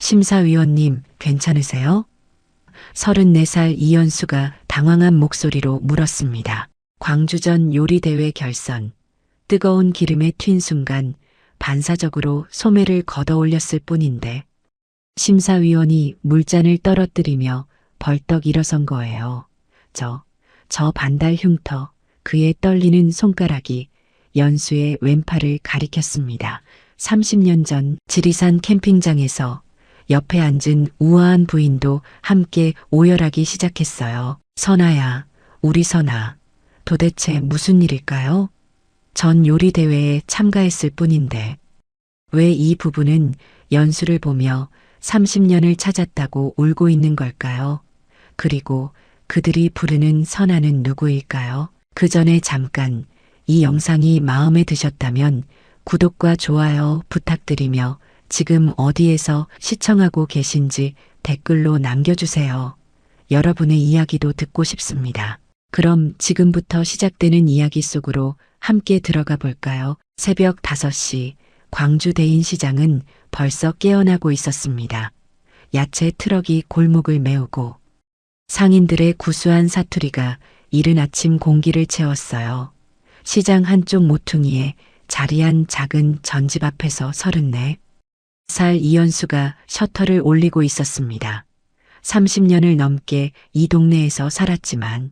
심사위원님, 괜찮으세요? 34살 이연수가 당황한 목소리로 물었습니다. 광주전 요리대회 결선. 뜨거운 기름에 튄 순간 반사적으로 소매를 걷어 올렸을 뿐인데 심사위원이 물잔을 떨어뜨리며 벌떡 일어선 거예요. 저 반달 흉터, 그의 떨리는 손가락이 연수의 왼팔을 가리켰습니다. 30년 전 지리산 캠핑장에서 옆에 앉은 우아한 부인도 함께 오열하기 시작했어요. 선아야, 우리 선아, 도대체 무슨 일일까요? 전 요리대회에 참가했을 뿐인데 왜 이 부부는 연수를 보며 30년을 찾았다고 울고 있는 걸까요? 그리고 그들이 부르는 선아는 누구일까요? 그 전에 잠깐 이 영상이 마음에 드셨다면 구독과 좋아요 부탁드리며 지금 어디에서 시청하고 계신지 댓글로 남겨주세요. 여러분의 이야기도 듣고 싶습니다. 그럼 지금부터 시작되는 이야기 속으로 함께 들어가 볼까요? 새벽 5시 광주 대인시장은 벌써 깨어나고 있었습니다. 야채 트럭이 골목을 메우고 상인들의 구수한 사투리가 이른 아침 공기를 채웠어요. 시장 한쪽 모퉁이에 자리한 작은 전집 앞에서 34살 이연수가 셔터를 올리고 있었습니다. 30년을 넘게 이 동네에서 살았지만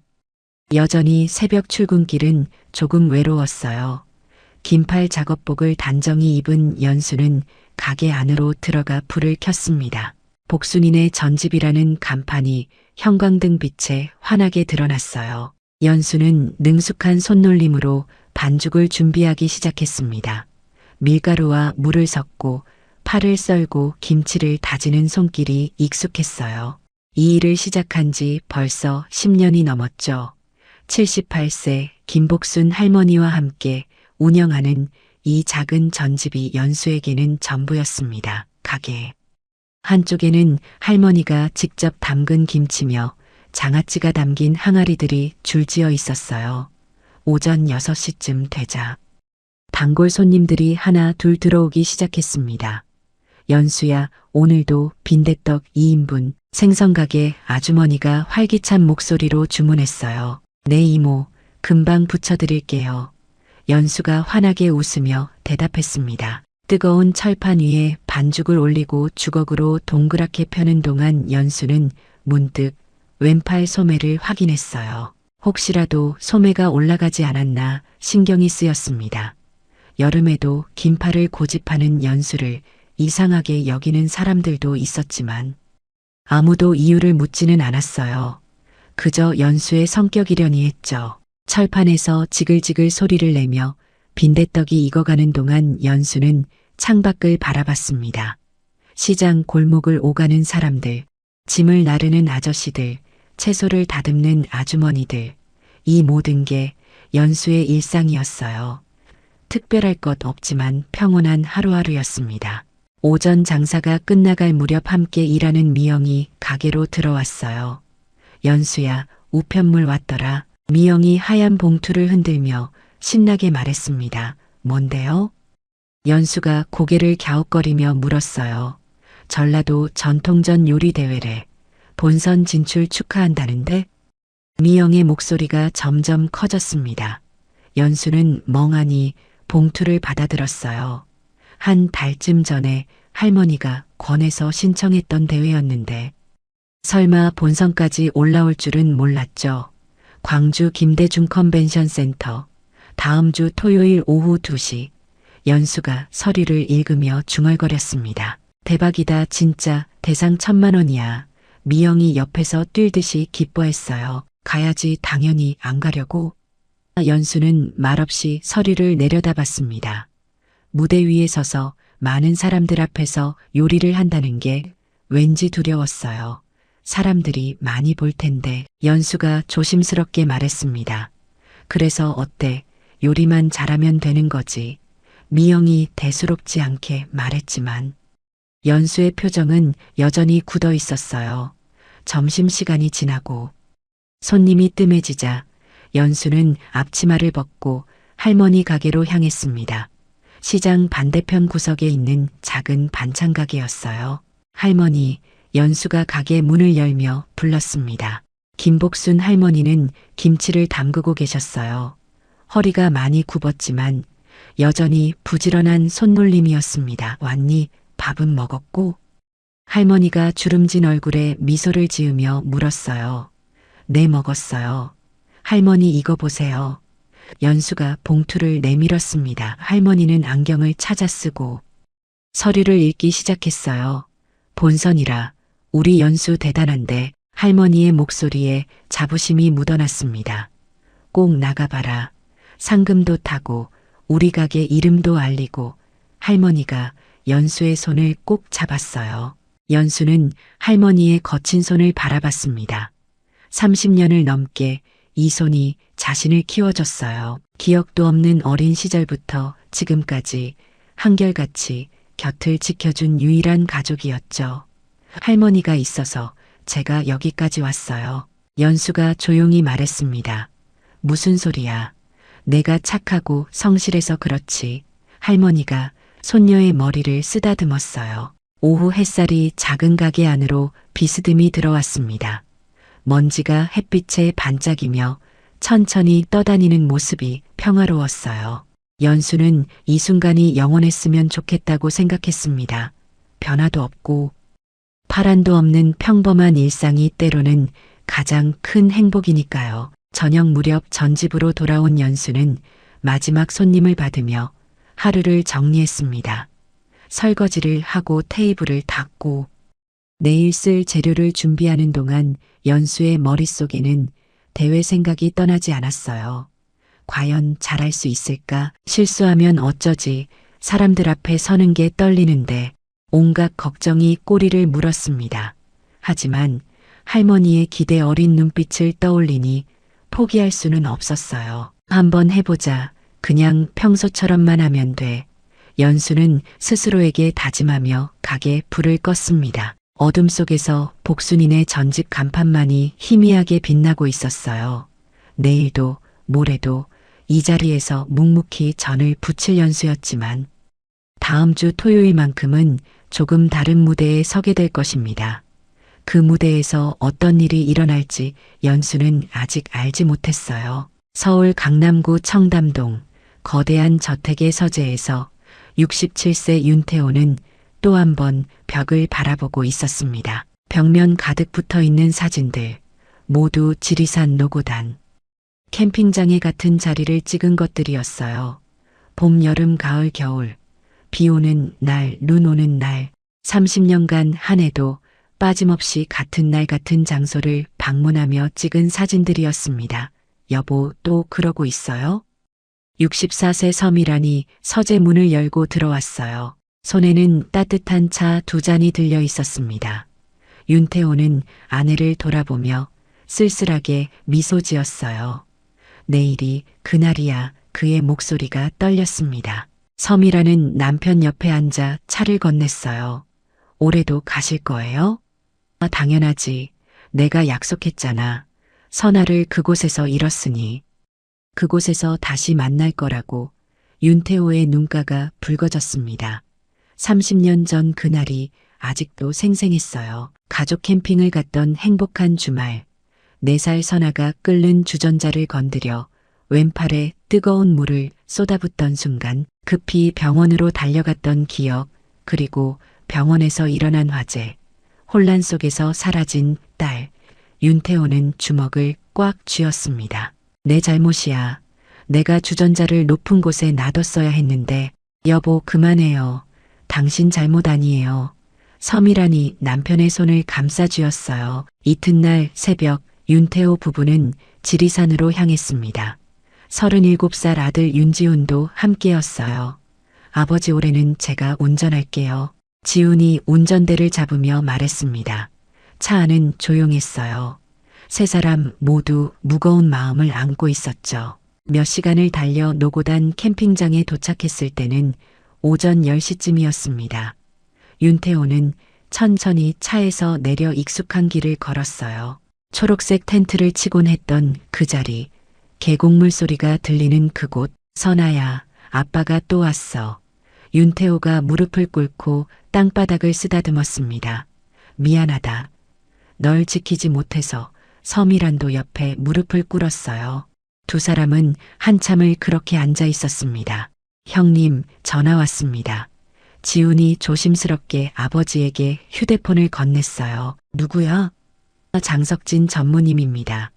여전히 새벽 출근길은 조금 외로웠어요. 긴팔 작업복을 단정히 입은 연수는 가게 안으로 들어가 불을 켰습니다. 복순이네 전집이라는 간판이 형광등 빛에 환하게 드러났어요. 연수는 능숙한 손놀림으로 반죽을 준비하기 시작했습니다. 밀가루와 물을 섞고 파를 썰고 김치를 다지는 손길이 익숙했어요. 이 일을 시작한 지 벌써 10년이 넘었죠. 78세 김복순 할머니와 함께 운영하는 이 작은 전집이 연수에게는 전부였습니다. 가게 한쪽에는 할머니가 직접 담근 김치며 장아찌가 담긴 항아리들이 줄지어 있었어요. 오전 6시쯤 되자 단골 손님들이 하나 둘 들어오기 시작했습니다. 연수야, 오늘도 빈대떡 2인분. 생선가게 아주머니가 활기찬 목소리로 주문했어요. 네 이모, 금방 부쳐드릴게요. 연수가 환하게 웃으며 대답했습니다. 뜨거운 철판 위에 반죽을 올리고 주걱으로 동그랗게 펴는 동안 연수는 문득 왼팔 소매를 확인했어요. 혹시라도 소매가 올라가지 않았나 신경이 쓰였습니다. 여름에도 긴 팔을 고집하는 연수를 이상하게 여기는 사람들도 있었지만 아무도 이유를 묻지는 않았어요. 그저 연수의 성격이려니 했죠. 철판에서 지글지글 소리를 내며 빈대떡이 익어가는 동안 연수는 창밖을 바라봤습니다. 시장 골목을 오가는 사람들, 짐을 나르는 아저씨들, 채소를 다듬는 아주머니들, 이 모든 게 연수의 일상이었어요. 특별할 것 없지만 평온한 하루하루였습니다. 오전 장사가 끝나갈 무렵 함께 일하는 미영이 가게로 들어왔어요. 연수야, 우편물 왔더라. 미영이 하얀 봉투를 흔들며 신나게 말했습니다. 뭔데요? 연수가 고개를 갸웃거리며 물었어요. 전라도 전통전 요리 대회래. 본선 진출 축하한다는데? 미영의 목소리가 점점 커졌습니다. 연수는 멍하니 봉투를 받아들었어요. 한 달쯤 전에 할머니가 권해서 신청했던 대회였는데 설마 본선까지 올라올 줄은 몰랐죠. 광주 김대중 컨벤션 센터. 다음 주 토요일 오후 2시. 연수가 서류를 읽으며 중얼거렸습니다. 대박이다 진짜 대상 1000만 원이야. 미영이 옆에서 뛸듯이 기뻐했어요. 가야지 당연히 안 가려고. 연수는 말없이 서류를 내려다봤습니다. 무대 위에 서서 많은 사람들 앞에서 요리를 한다는 게 왠지 두려웠어요. 사람들이 많이 볼 텐데 연수가 조심스럽게 말했습니다. 그래서 어때? 요리만 잘하면 되는 거지. 미영이 대수롭지 않게 말했지만 연수의 표정은 여전히 굳어 있었어요. 점심시간이 지나고 손님이 뜸해지자 연수는 앞치마를 벗고 할머니 가게로 향했습니다. 시장 반대편 구석에 있는 작은 반찬 가게였어요. 할머니, 연수가 가게 문을 열며 불렀습니다. 김복순 할머니는 김치를 담그고 계셨어요. 허리가 많이 굽었지만 여전히 부지런한 손놀림이었습니다. 왔니? 밥은 먹었고? 할머니가 주름진 얼굴에 미소를 지으며 물었어요. 네, 먹었어요. 할머니 이거 보세요. 연수가 봉투를 내밀었습니다. 할머니는 안경을 찾아 쓰고 서류를 읽기 시작했어요. 본선이라 우리 연수 대단한데. 할머니의 목소리에 자부심이 묻어났습니다. 꼭 나가봐라. 상금도 타고 우리 가게 이름도 알리고. 할머니가 연수의 손을 꼭 잡았어요. 연수는 할머니의 거친 손을 바라봤습니다. 30년을 넘게 이 손이 자신을 키워줬어요. 기억도 없는 어린 시절부터 지금까지 한결같이 곁을 지켜준 유일한 가족이었죠. 할머니가 있어서 제가 여기까지 왔어요. 연수가 조용히 말했습니다. 무슨 소리야. 내가 착하고 성실해서 그렇지. 할머니가 손녀의 머리를 쓰다듬었어요. 오후 햇살이 작은 가게 안으로 비스듬히 들어왔습니다. 먼지가 햇빛에 반짝이며 천천히 떠다니는 모습이 평화로웠어요. 연수는 이 순간이 영원했으면 좋겠다고 생각했습니다. 변화도 없고 파란도 없는 평범한 일상이 때로는 가장 큰 행복이니까요. 저녁 무렵 전집으로 돌아온 연수는 마지막 손님을 받으며 하루를 정리했습니다. 설거지를 하고 테이블을 닦고 내일 쓸 재료를 준비하는 동안 연수의 머릿속에는 대회 생각이 떠나지 않았어요. 과연 잘할 수 있을까? 실수하면 어쩌지? 사람들 앞에 서는 게 떨리는데. 온갖 걱정이 꼬리를 물었습니다. 하지만 할머니의 기대 어린 눈빛을 떠올리니 포기할 수는 없었어요. 한번 해보자. 그냥 평소처럼만 하면 돼. 연수는 스스로에게 다짐하며 가게 불을 껐습니다. 어둠 속에서 복순이네 전집 간판만이 희미하게 빛나고 있었어요. 내일도 모레도 이 자리에서 묵묵히 전을 부칠 연수였지만 다음 주 토요일만큼은 조금 다른 무대에 서게 될 것입니다. 그 무대에서 어떤 일이 일어날지 연수는 아직 알지 못했어요. 서울 강남구 청담동 거대한 저택의 서재에서 67세 윤태호는 또 한 번 벽을 바라보고 있었습니다. 벽면 가득 붙어 있는 사진들, 모두 지리산 노고단. 캠핑장에 같은 자리를 찍은 것들이었어요. 봄, 여름, 가을, 겨울. 비 오는 날, 눈 오는 날, 30년간 한 해도 빠짐없이 같은 날 같은 장소를 방문하며 찍은 사진들이었습니다. 여보, 또 그러고 있어요? 64세 서미란이 서재 문을 열고 들어왔어요. 손에는 따뜻한 차 2잔이 들려 있었습니다. 윤태호는 아내를 돌아보며 쓸쓸하게 미소 지었어요. 내일이 그날이야. 그의 목소리가 떨렸습니다. 서미라는 남편 옆에 앉아 차를 건넸어요. 올해도 가실 거예요? 당연하지. 내가 약속했잖아. 선아를 그곳에서 잃었으니. 그곳에서 다시 만날 거라고. 윤태호의 눈가가 붉어졌습니다. 30년 전 그날이 아직도 생생했어요. 가족 캠핑을 갔던 행복한 주말. 4살 선아가 끓는 주전자를 건드려 왼팔에 뜨거운 물을 쏟아붓던 순간 급히 병원으로 달려갔던 기억, 그리고 병원에서 일어난 화재, 혼란 속에서 사라진 딸. 윤태호는 주먹을 꽉 쥐었습니다. 내 잘못이야. 내가 주전자를 높은 곳에 놔뒀어야 했는데. 여보, 그만해요. 당신 잘못 아니에요. 서미란이 남편의 손을 감싸 쥐었어요. 이튿날 새벽 윤태호 부부는 지리산으로 향했습니다. 37살 아들 윤지훈도 함께였어요. 아버지, 올해는 제가 운전할게요. 지훈이 운전대를 잡으며 말했습니다. 차 안은 조용했어요. 세 사람 모두 무거운 마음을 안고 있었죠. 몇 시간을 달려 노고단 캠핑장에 도착했을 때는 오전 10시쯤이었습니다. 윤태호는 천천히 차에서 내려 익숙한 길을 걸었어요. 초록색 텐트를 치곤 했던 그 자리, 계곡물 소리가 들리는 그곳. 선아야, 아빠가 또 왔어. 윤태호가 무릎을 꿇고 땅바닥을 쓰다듬었습니다. 미안하다. 널 지키지 못해서. 서미란도 옆에 무릎을 꿇었어요. 두 사람은 한참을 그렇게 앉아 있었습니다. 형님, 전화 왔습니다. 지훈이 조심스럽게 아버지에게 휴대폰을 건넸어요. 누구야? 장석진 전무님입니다.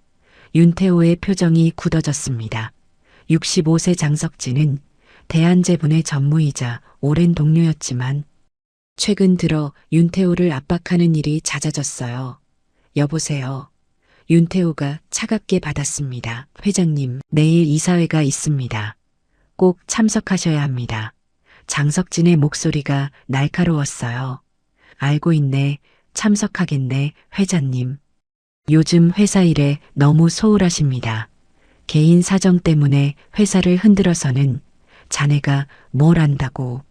윤태호의 표정이 굳어졌습니다. 65세 장석진은 대한제분의 전무이자 오랜 동료였지만 최근 들어 윤태호를 압박하는 일이 잦아졌어요. 여보세요. 윤태호가 차갑게 받았습니다. 회장님, 내일 이사회가 있습니다. 꼭 참석하셔야 합니다. 장석진의 목소리가 날카로웠어요. 알고 있네. 참석하겠네, 회장님. 요즘 회사 일에 너무 소홀하십니다. 개인 사정 때문에 회사를 흔들어서는 자네가 뭘 안다고.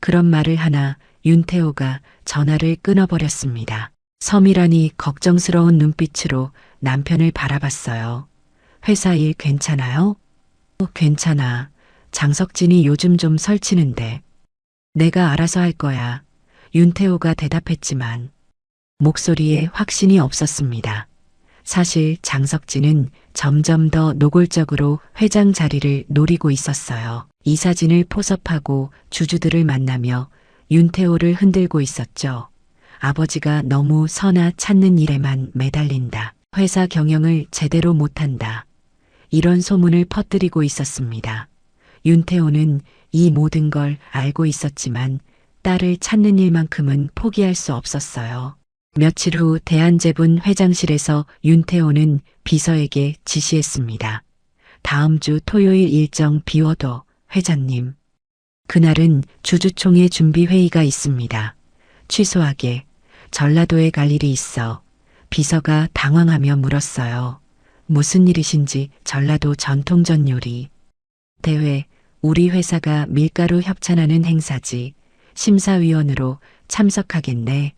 그런 말을 하나 윤태호가 전화를 끊어버렸습니다. 서미란이 걱정스러운 눈빛으로 남편을 바라봤어요. 회사 일 괜찮아요? 괜찮아. 장석진이 요즘 좀 설치는데. 내가 알아서 할 거야. 윤태호가 대답했지만 목소리에 확신이 없었습니다. 사실 장석진은 점점 더 노골적으로 회장 자리를 노리고 있었어요. 이사진을 포섭하고 주주들을 만나며 윤태호를 흔들고 있었죠. 아버지가 너무 선아 찾는 일에만 매달린다. 회사 경영을 제대로 못한다. 이런 소문을 퍼뜨리고 있었습니다. 윤태호는 이 모든 걸 알고 있었지만 딸을 찾는 일만큼은 포기할 수 없었어요. 며칠 후 대한제분 회장실에서 윤태호는 비서에게 지시했습니다. 다음 주 토요일 일정 비워둬, 회장님. 그날은 주주총회 준비회의가 있습니다. 취소하게. 전라도에 갈 일이 있어. 비서가 당황하며 물었어요. 무슨 일이신지. 전라도 전통전 요리. 대회, 우리 회사가 밀가루 협찬하는 행사지. 심사위원으로 참석하겠네.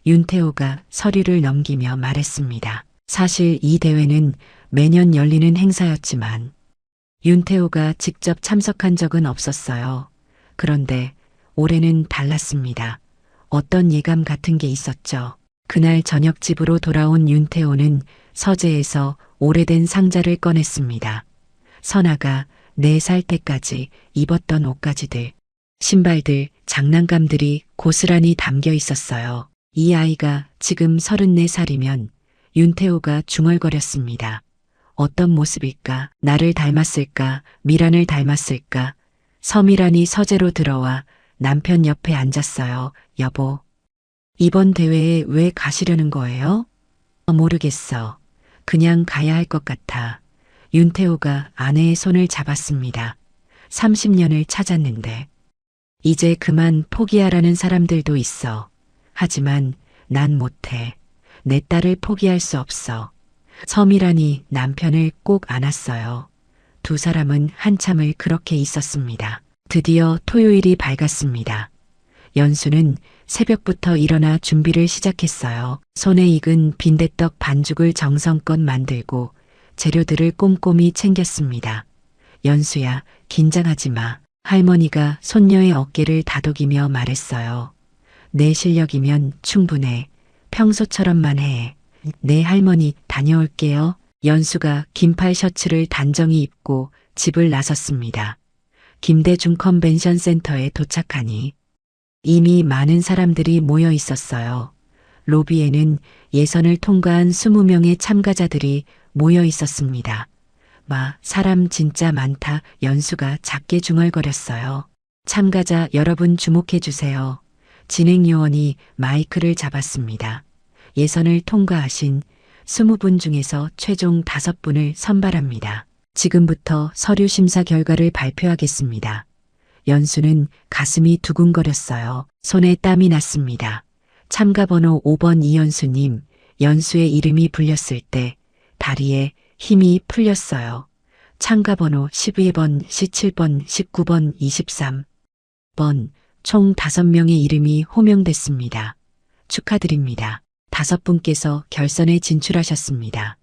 윤태호가 서류를 넘기며 말했습니다. 사실 이 대회는 매년 열리는 행사였지만 윤태호가 직접 참석한 적은 없었어요. 그런데 올해는 달랐습니다. 어떤 예감 같은 게 있었죠. 그날 저녁 집으로 돌아온 윤태호는 서재에서 오래된 상자를 꺼냈습니다. 선아가 4살 때까지 입었던 옷가지들, 신발들, 장난감들이 고스란히 담겨 있었어요. 이 아이가 지금 34살이면 윤태호가 중얼거렸습니다. 어떤 모습일까? 나를 닮았을까? 미란을 닮았을까? 서미란이 서재로 들어와 남편 옆에 앉았어요. 여보, 이번 대회에 왜 가시려는 거예요? 모르겠어. 그냥 가야 할 것 같아. 윤태호가 아내의 손을 잡았습니다. 30년을 찾았는데 이제 그만 포기하라는 사람들도 있어. 하지만 난 못해. 내 딸을 포기할 수 없어. 서미란이 남편을 꼭 안았어요. 두 사람은 한참을 그렇게 있었습니다. 드디어 토요일이 밝았습니다. 연수는 새벽부터 일어나 준비를 시작했어요. 손에 익은 빈대떡 반죽을 정성껏 만들고 재료들을 꼼꼼히 챙겼습니다. 연수야, 긴장하지 마. 할머니가 손녀의 어깨를 다독이며 말했어요. 내 실력이면 충분해. 평소처럼만 해. 네 할머니, 다녀올게요. 연수가 긴팔 셔츠를 단정히 입고 집을 나섰습니다. 김대중 컨벤션 센터에 도착하니 이미 많은 사람들이 모여 있었어요. 로비에는 예선을 통과한 20명의 참가자들이 모여 있었습니다. 사람 진짜 많다. 연수가 작게 중얼거렸어요. 참가자 여러분 주목해 주세요. 진행요원이 마이크를 잡았습니다. 예선을 통과하신 20분 중에서 최종 5분을 선발합니다. 지금부터 서류 심사 결과를 발표하겠습니다. 연수는 가슴이 두근거렸어요. 손에 땀이 났습니다. 참가번호 5번 이연수님, 연수의 이름이 불렸을 때 다리에 힘이 풀렸어요. 참가번호 12번, 17번, 19번, 23번, 총 5명의 이름이 호명됐습니다. 축하드립니다. 5분께서 결선에 진출하셨습니다.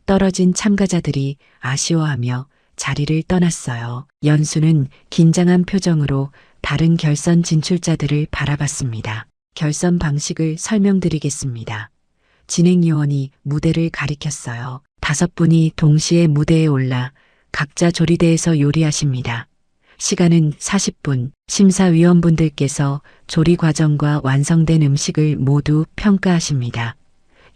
떨어진 참가자들이 아쉬워하며 자리를 떠났어요. 연수는 긴장한 표정으로 다른 결선 진출자들을 바라봤습니다. 결선 방식을 설명드리겠습니다. 진행요원이 무대를 가리켰어요. 5분이 동시에 무대에 올라 각자 조리대에서 요리하십니다. 시간은 40분. 심사위원분들께서 조리 과정과 완성된 음식을 모두 평가하십니다.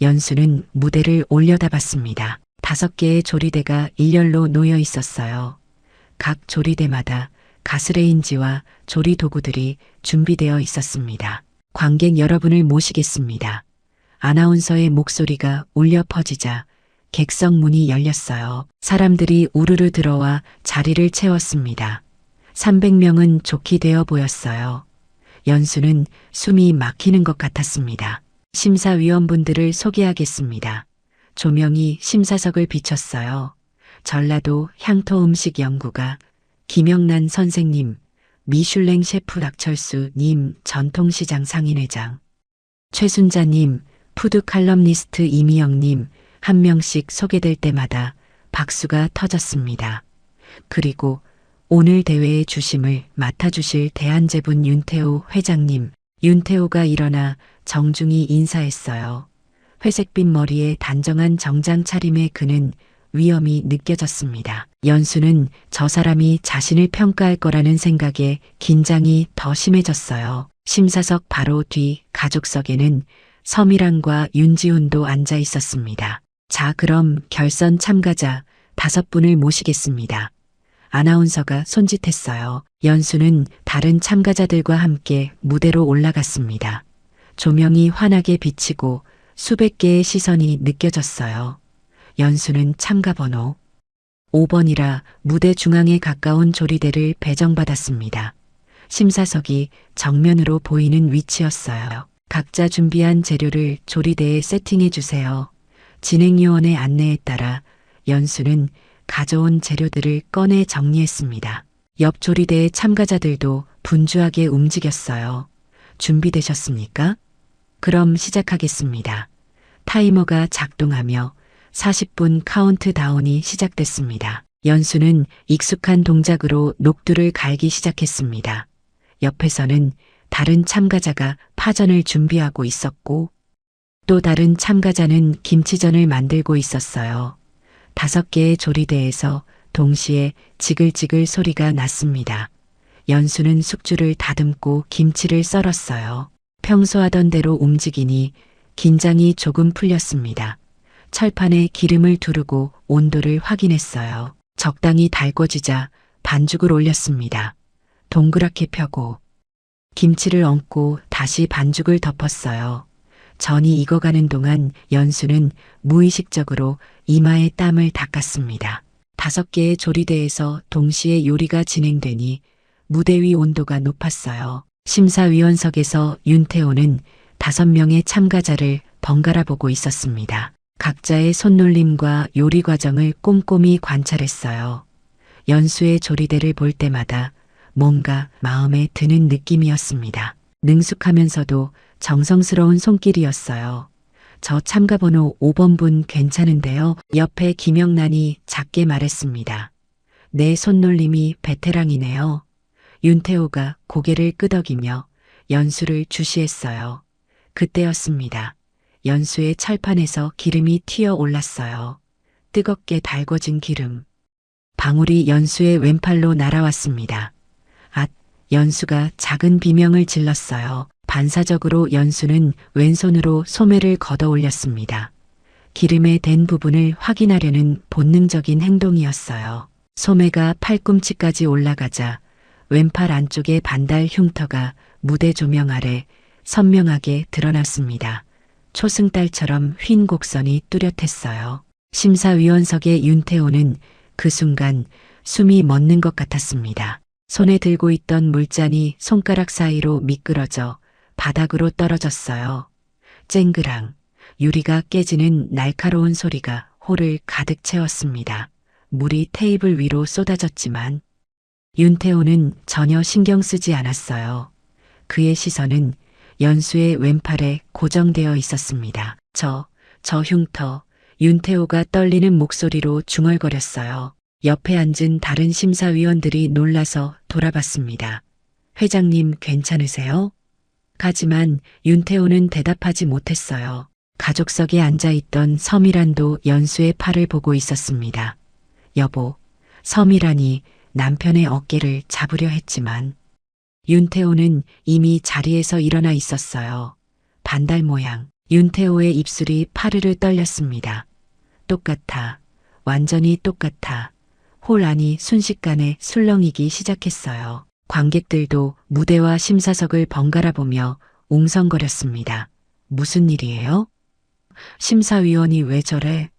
연수는 무대를 올려다봤습니다. 5개의 조리대가 일렬로 놓여 있었어요. 각 조리대마다 가스레인지와 조리 도구들이 준비되어 있었습니다. 관객 여러분을 모시겠습니다. 아나운서의 목소리가 울려 퍼지자 객석 문이 열렸어요. 사람들이 우르르 들어와 자리를 채웠습니다. 300명은 좋게 되어 보였어요. 연수는 숨이 막히는 것 같았습니다. 심사위원분들을 소개하겠습니다. 조명이 심사석을 비췄어요. 전라도 향토 음식 연구가 김영란 선생님, 미슐랭 셰프 박철수님, 전통시장 상인회장, 최순자님, 푸드 칼럼니스트 이미영님, 한 명씩 소개될 때마다 박수가 터졌습니다. 그리고 오늘 대회의 주심을 맡아주실 대한제분 윤태호 회장님, 윤태호가 일어나 정중히 인사했어요. 회색빛 머리에 단정한 정장 차림의 그는 위엄이 느껴졌습니다. 연수는 저 사람이 자신을 평가할 거라는 생각에 긴장이 더 심해졌어요. 심사석 바로 뒤 가족석에는 서미란과 윤지훈도 앉아 있었습니다. 자, 그럼 결선 참가자 5분을 모시겠습니다. 아나운서가 손짓했어요. 연수는 다른 참가자들과 함께 무대로 올라갔습니다. 조명이 환하게 비치고 수백 개의 시선이 느껴졌어요. 연수는 참가번호 5번이라 무대 중앙에 가까운 조리대를 배정받았습니다. 심사석이 정면으로 보이는 위치였어요. 각자 준비한 재료를 조리대에 세팅해 주세요. 진행요원의 안내에 따라 연수는 가져온 재료들을 꺼내 정리했습니다. 옆 조리대의 참가자들도 분주하게 움직였어요. 준비되셨습니까? 그럼 시작하겠습니다. 타이머가 작동하며 40분 카운트다운이 시작됐습니다. 연수는 익숙한 동작으로 녹두를 갈기 시작했습니다. 옆에서는 다른 참가자가 파전을 준비하고 있었고 또 다른 참가자는 김치전을 만들고 있었어요. 5개의 조리대에서 동시에 지글지글 소리가 났습니다. 연수는 숙주를 다듬고 김치를 썰었어요. 평소 하던 대로 움직이니 긴장이 조금 풀렸습니다. 철판에 기름을 두르고 온도를 확인했어요. 적당히 달궈지자 반죽을 올렸습니다. 동그랗게 펴고 김치를 얹고 다시 반죽을 덮었어요. 전이 익어가는 동안 연수는 무의식적으로 이마에 땀을 닦았습니다. 5개의 조리대에서 동시에 요리가 진행되니 무대 위 온도가 높았어요. 심사위원석에서 윤태호는 5명의 참가자를 번갈아 보고 있었습니다. 각자의 손놀림과 요리 과정을 꼼꼼히 관찰했어요. 연수의 조리대를 볼 때마다 뭔가 마음에 드는 느낌이었습니다. 능숙하면서도 정성스러운 손길이었어요. 저 참가번호 5번 분 괜찮은데요? 옆에 김영란이 작게 말했습니다. 내 손놀림이 베테랑이네요. 윤태호가 고개를 끄덕이며 연수를 주시했어요. 그때였습니다. 연수의 철판에서 기름이 튀어 올랐어요. 뜨겁게 달궈진 기름. 방울이 연수의 왼팔로 날아왔습니다. 앗, 연수가 작은 비명을 질렀어요. 반사적으로 연수는 왼손으로 소매를 걷어 올렸습니다. 기름에 댄 부분을 확인하려는 본능적인 행동이었어요. 소매가 팔꿈치까지 올라가자 왼팔 안쪽의 반달 흉터가 무대 조명 아래 선명하게 드러났습니다. 초승달처럼 휜 곡선이 뚜렷했어요. 심사위원석의 윤태호는 그 순간 숨이 멎는 것 같았습니다. 손에 들고 있던 물잔이 손가락 사이로 미끄러져 바닥으로 떨어졌어요. 쨍그랑 유리가 깨지는 날카로운 소리가 홀을 가득 채웠습니다. 물이 테이블 위로 쏟아졌지만 윤태호는 전혀 신경 쓰지 않았어요. 그의 시선은 연수의 왼팔에 고정되어 있었습니다. 저 흉터, 윤태호가 떨리는 목소리로 중얼거렸어요. 옆에 앉은 다른 심사위원들이 놀라서 돌아봤습니다. 회장님 괜찮으세요? 하지만 윤태호는 대답하지 못했어요. 가족석에 앉아있던 서미란도 연수의 팔을 보고 있었습니다. 여보, 서미란이 남편의 어깨를 잡으려 했지만 윤태호는 이미 자리에서 일어나 있었어요. 반달 모양. 윤태호의 입술이 파르르 떨렸습니다. 똑같아. 완전히 똑같아. 홀 안이 순식간에 술렁이기 시작했어요. 관객들도 무대와 심사석을 번갈아 보며 웅성거렸습니다. 무슨 일이에요? 심사위원이 왜 저래?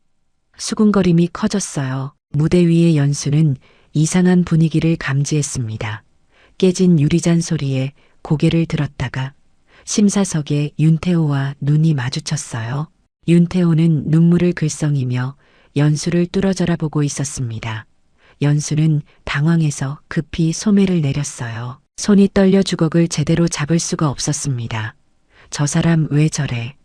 수군거림이 커졌어요. 무대 위의 연수는 이상한 분위기를 감지했습니다. 깨진 유리잔 소리에 고개를 들었다가 심사석에 윤태호와 눈이 마주쳤어요. 윤태호는 눈물을 글썽이며 연수를 뚫어져라 보고 있었습니다. 연수는 당황해서 급히 소매를 내렸어요. 손이 떨려 주걱을 제대로 잡을 수가 없었습니다. 저 사람 왜 저래?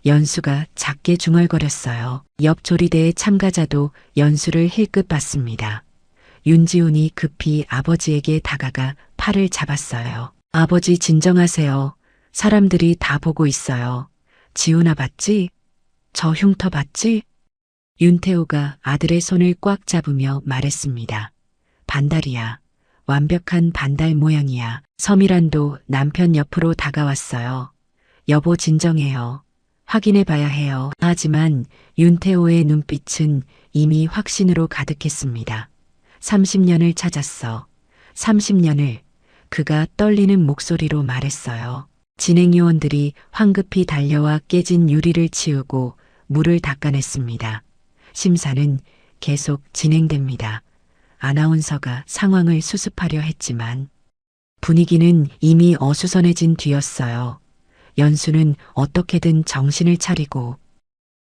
연수가 작게 중얼거렸어요. 옆 조리대의 참가자도 연수를 힐끗 봤습니다. 윤지훈이 급히 아버지에게 다가가 팔을 잡았어요. 아버지 진정하세요. 사람들이 다 보고 있어요. 지훈아 봤지? 저 흉터 봤지? 윤태호가 아들의 손을 꽉 잡으며 말했습니다. 반달이야. 완벽한 반달 모양이야. 서미란도 남편 옆으로 다가왔어요. 여보 진정해요. 확인해 봐야 해요. 하지만 윤태호의 눈빛은 이미 확신으로 가득했습니다. 30년을 찾았어. 30년을. 그가 떨리는 목소리로 말했어요. 진행요원들이 황급히 달려와 깨진 유리를 치우고 물을 닦아냈습니다. 심사는 계속 진행됩니다. 아나운서가 상황을 수습하려 했지만 분위기는 이미 어수선해진 뒤였어요. 연수는 어떻게든 정신을 차리고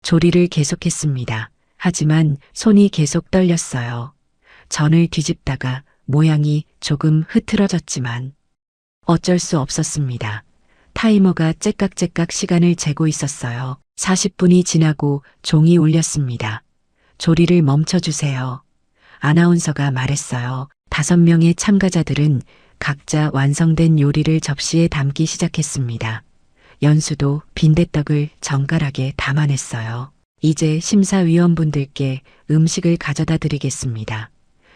조리를 계속했습니다. 하지만 손이 계속 떨렸어요. 전을 뒤집다가 모양이 조금 흐트러졌지만 어쩔 수 없었습니다. 타이머가 째깍째깍 시간을 재고 있었어요. 40분이 지나고 종이 울렸습니다. 조리를 멈춰주세요. 아나운서가 말했어요. 5명의 참가자들은 각자 완성된 요리를 접시에 담기 시작했습니다. 연수도 빈대떡을 정갈하게 담아냈어요. 이제 심사위원분들께 음식을 가져다 드리겠습니다.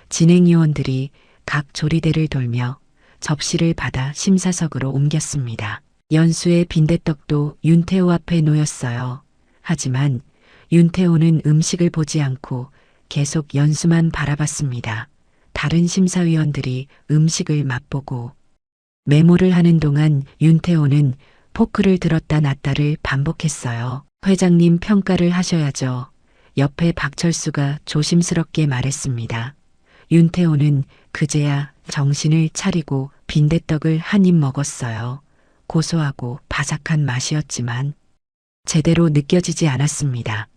진행위원들이 각 조리대를 돌며 접시를 받아 심사석으로 옮겼습니다. 연수의 빈대떡도 윤태호 앞에 놓였어요. 하지만 윤태호는 음식을 보지 않고 계속 연수만 바라봤습니다. 다른 심사위원들이 음식을 맛보고 메모를 하는 동안 윤태호는 포크를 들었다 놨다를 반복했어요. 회장님 평가를 하셔야죠. 옆에 박철수가 조심스럽게 말했습니다. 윤태호는 그제야 정신을 차리고 빈대떡을 한 입 먹었어요. 고소하고 바삭한 맛이었지만 제대로 느껴지지 않았습니다.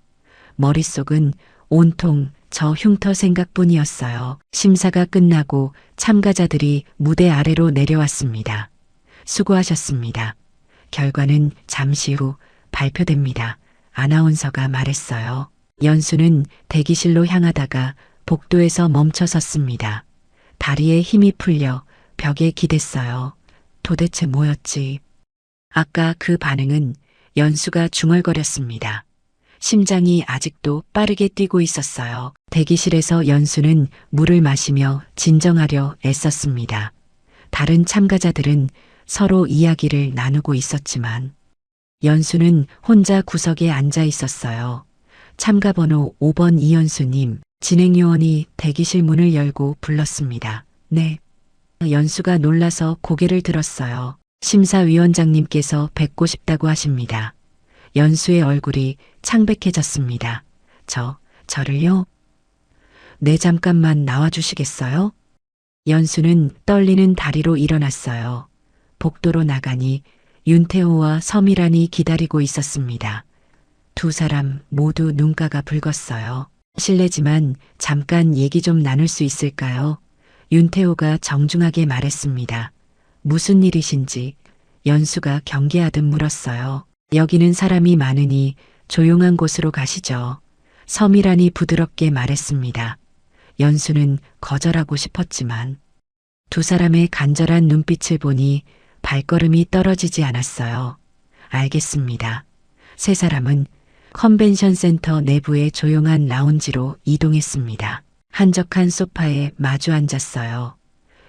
머릿속은 온통 저 흉터 생각뿐이었어요. 심사가 끝나고 참가자들이 무대 아래로 내려왔습니다. 수고하셨습니다. 결과는 잠시 후 발표됩니다. 아나운서가 말했어요. 연수는 대기실로 향하다가 복도에서 멈춰 섰습니다. 다리에 힘이 풀려 벽에 기댔어요. 도대체 뭐였지? 아까 그 반응은 연수가 중얼거렸습니다. 심장이 아직도 빠르게 뛰고 있었어요. 대기실에서 연수는 물을 마시며 진정하려 애썼습니다. 다른 참가자들은 서로 이야기를 나누고 있었지만 연수는 혼자 구석에 앉아 있었어요. 참가번호 5번 이연수님, 진행요원이 대기실 문을 열고 불렀습니다. 네. 연수가 놀라서 고개를 들었어요. 심사위원장님께서 뵙고 싶다고 하십니다. 연수의 얼굴이 창백해졌습니다. 저를요? 네, 잠깐만 나와주시겠어요? 연수는 떨리는 다리로 일어났어요. 복도로 나가니 윤태호와 서미란이 기다리고 있었습니다. 두 사람 모두 눈가가 붉었어요. 실례지만 잠깐 얘기 좀 나눌 수 있을까요? 윤태호가 정중하게 말했습니다. 무슨 일이신지 연수가 경계하듯 물었어요. 여기는 사람이 많으니 조용한 곳으로 가시죠. 서미란이 부드럽게 말했습니다. 연수는 거절하고 싶었지만 두 사람의 간절한 눈빛을 보니 발걸음이 떨어지지 않았어요. 알겠습니다. 세 사람은 컨벤션 센터 내부의 조용한 라운지로 이동했습니다. 한적한 소파에 마주 앉았어요.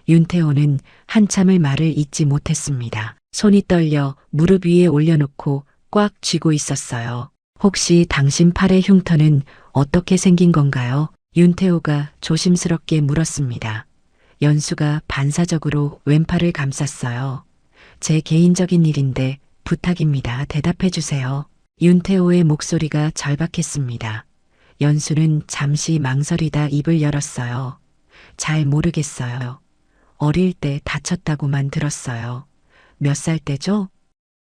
윤태호는 한참을 말을 잇지 못했습니다. 손이 떨려 무릎 위에 올려놓고 꽉 쥐고 있었어요. 혹시 당신 팔의 흉터는 어떻게 생긴 건가요? 윤태호가 조심스럽게 물었습니다. 연수가 반사적으로 왼팔을 감쌌어요. 제 개인적인 일인데 부탁입니다. 대답해 주세요. 윤태호의 목소리가 절박했습니다. 연수는 잠시 망설이다 입을 열었어요. 잘 모르겠어요. 어릴 때 다쳤다고만 들었어요. 몇 살 때죠?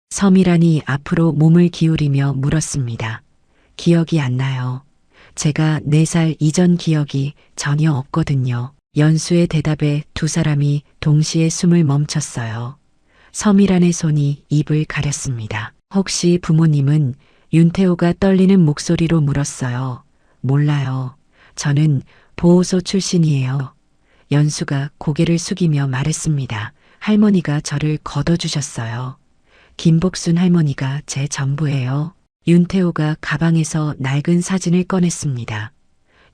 서미란이 앞으로 몸을 기울이며 물었습니다. 기억이 안 나요. 제가 4살 이전 기억이 전혀 없거든요. 연수의 대답에 두 사람이 동시에 숨을 멈췄어요. 서미란의 손이 입을 가렸습니다. 혹시 부모님은? 윤태호가 떨리는 목소리로 물었어요. 몰라요. 저는 보호소 출신이에요. 연수가 고개를 숙이며 말했습니다. 할머니가 저를 걷어주셨어요. 김복순 할머니가 제 전부예요. 윤태호가 가방에서 낡은 사진을 꺼냈습니다.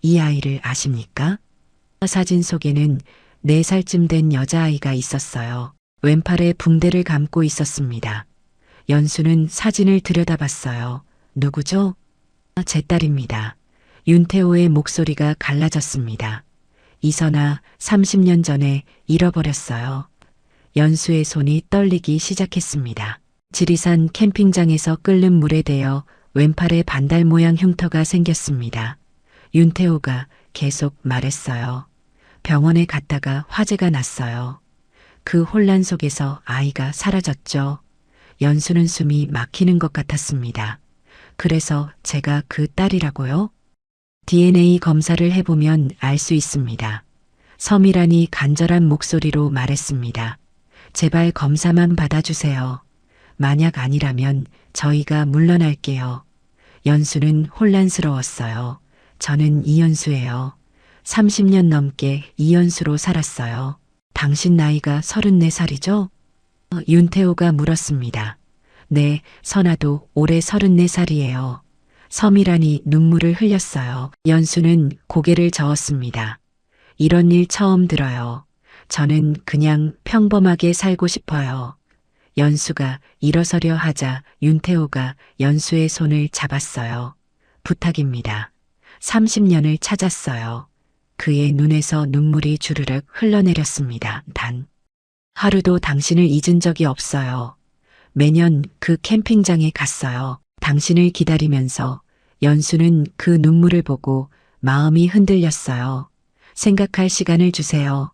이 아이를 아십니까? 사진 속에는 4살쯤 된 여자아이가 있었어요. 왼팔에 붕대를 감고 있었습니다. 연수는 사진을 들여다봤어요. 누구죠? 제 딸입니다. 윤태호의 목소리가 갈라졌습니다. 이선아 30년 전에 잃어버렸어요. 연수의 손이 떨리기 시작했습니다. 지리산 캠핑장에서 끓는 물에 대어 왼팔에 반달 모양 흉터가 생겼습니다. 윤태호가 계속 말했어요. 병원에 갔다가 화재가 났어요. 그 혼란 속에서 아이가 사라졌죠. 연수는 숨이 막히는 것 같았습니다. 그래서 제가 그 딸이라고요? DNA 검사를 해보면 알 수 있습니다. 서미란이 간절한 목소리로 말했습니다. 제발 검사만 받아주세요. 만약 아니라면 저희가 물러날게요. 연수는 혼란스러웠어요. 저는 이연수예요. 30년 넘게 이연수로 살았어요. 당신 나이가 34살이죠? 윤태호가 물었습니다. 네, 선아도 올해 34살이에요. 서미란이 눈물을 흘렸어요. 연수는 고개를 저었습니다. 이런 일 처음 들어요. 저는 그냥 평범하게 살고 싶어요. 연수가 일어서려 하자 윤태호가 연수의 손을 잡았어요. 부탁입니다. 30년을 찾았어요. 그의 눈에서 눈물이 주르륵 흘러내렸습니다. 단 하루도 당신을 잊은 적이 없어요. 매년 그 캠핑장에 갔어요. 당신을 기다리면서. 연수는 그 눈물을 보고 마음이 흔들렸어요. 생각할 시간을 주세요.